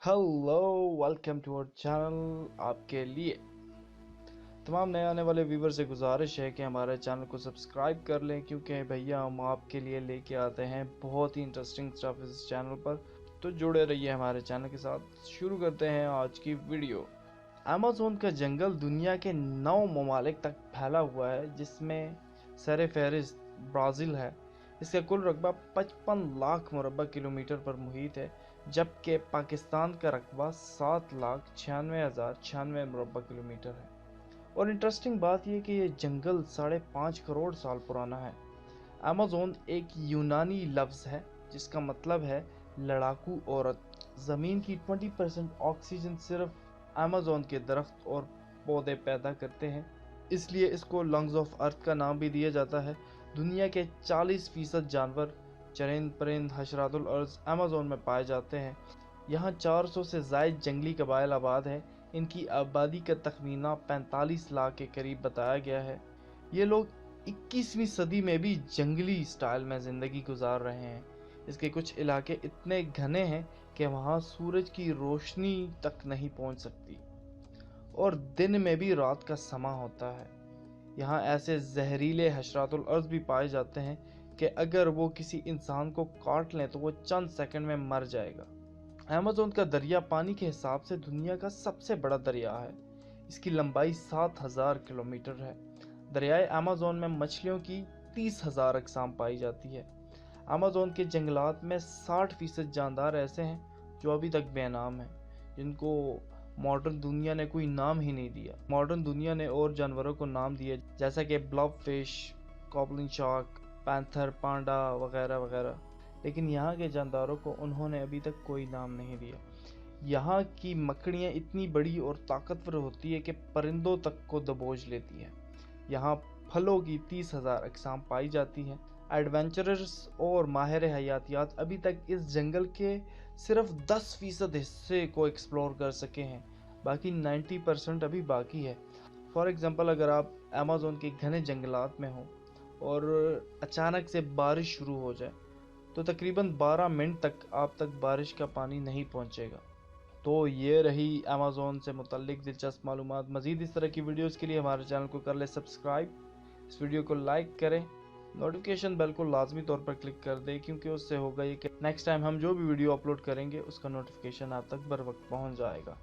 Hello, welcome to our channel. आपके लिए तमाम नए आने वाले व्यूवर से गुजारिश है कि हमारे चैनल को सब्सक्राइब कर लें, क्योंकि भैया हम आपके लिए लेके आते हैं बहुत ही इंटरेस्टिंग स्टफ इस चैनल पर। तो जुड़े रहिए हमारे चैनल के साथ। शुरू करते हैं आज की वीडियो। अमेज़न का जंगल दुनिया के 9 ममालिक तक फैला हुआ है, जिसमें सर फहरिस्त ब्राज़ील है। इसका कुल रकबा 55 लाख मुरबा किलोमीटर पर मुहित है, जबकि पाकिस्तान का रकबा 7,96,096 मुरबा किलोमीटर है। और इंटरेस्टिंग बात यह कि यह जंगल 5.5 करोड़ साल पुराना है। अमेज़न एक यूनानी लफ्ज़ है जिसका मतलब है लड़ाकू औरत। ज़मीन की 20% ऑक्सीजन सिर्फ अमेज़न के दरख्त और पौधे पैदा करते हैं, इसलिए इसको लंग्स ऑफ अर्थ का नाम भी दिया जाता है। दुनिया के 40% जानवर, चरिंद परिंद, हशरातुल अर्ज़ अमेज़न में पाए जाते हैं। यहाँ 400 से ज़ायद जंगली कबाइल आबाद हैं। इनकी आबादी का तखमीना 45 लाख के करीब बताया गया है। ये लोग 21वीं सदी में भी जंगली स्टाइल में ज़िंदगी गुजार रहे हैं। इसके कुछ इलाके इतने घने हैं कि वहाँ सूरज की रोशनी तक नहीं पहुँच सकती, और दिन में भी रात का समा होता है। यहाँ ऐसे जहरीले हशरातुल अर्ज़ भी पाए जाते हैं कि अगर वो किसी इंसान को काट लें तो वो चंद सेकंड में मर जाएगा। अमेज़न का दरिया पानी के हिसाब से दुनिया का सबसे बड़ा दरिया है। इसकी लंबाई 7,000 किलोमीटर है। दरियाए अमेज़न में मछलियों की 30,000 अक़साम पाई जाती है। अमेज़न के जंगलात में 60% जानदार ऐसे हैं जो अभी तक बेनाम हैं, जिनको मॉडर्न दुनिया ने कोई नाम ही नहीं दिया। मॉडर्न दुनिया ने और जानवरों को नाम दिए, जैसा कि blob fish, goblin shark, panther, panda वगैरह वगैरह, लेकिन यहाँ के जानदारों को उन्होंने अभी तक कोई नाम नहीं दिया। यहाँ की मकड़ियाँ इतनी बड़ी और ताकतवर होती है कि परिंदों तक को दबोच लेती है। यहाँ फलों की 30,000 अक़साम पाई जाती हैं। एडवेंचरर्स और माहिर हयातियात अभी तक इस जंगल के सिर्फ 10% हिस्से को एक्सप्लोर कर सके हैं, बाकी 90% अभी बाकी है। फॉर एग्ज़ाम्पल, अगर आप अमेज़न के घने जंगलात में हो और अचानक से बारिश शुरू हो जाए तो तकरीबन 12 मिनट तक आप तक बारिश का पानी नहीं पहुंचेगा। तो ये रही अमेज़न से मुतल्लिक दिलचस्प मालूमात। मज़ीद इस तरह की वीडियोस के लिए हमारे चैनल को कर ले सब्सक्राइब, इस वीडियो को लाइक करें, नोटिफिकेशन बेल को लाजमी तौर पर क्लिक कर दें, क्योंकि उससे होगा ये कि नेक्स्ट टाइम हम जो भी वीडियो अपलोड करेंगे उसका नोटिफिकेशन आप तक बर वक्त पहुँच जाएगा।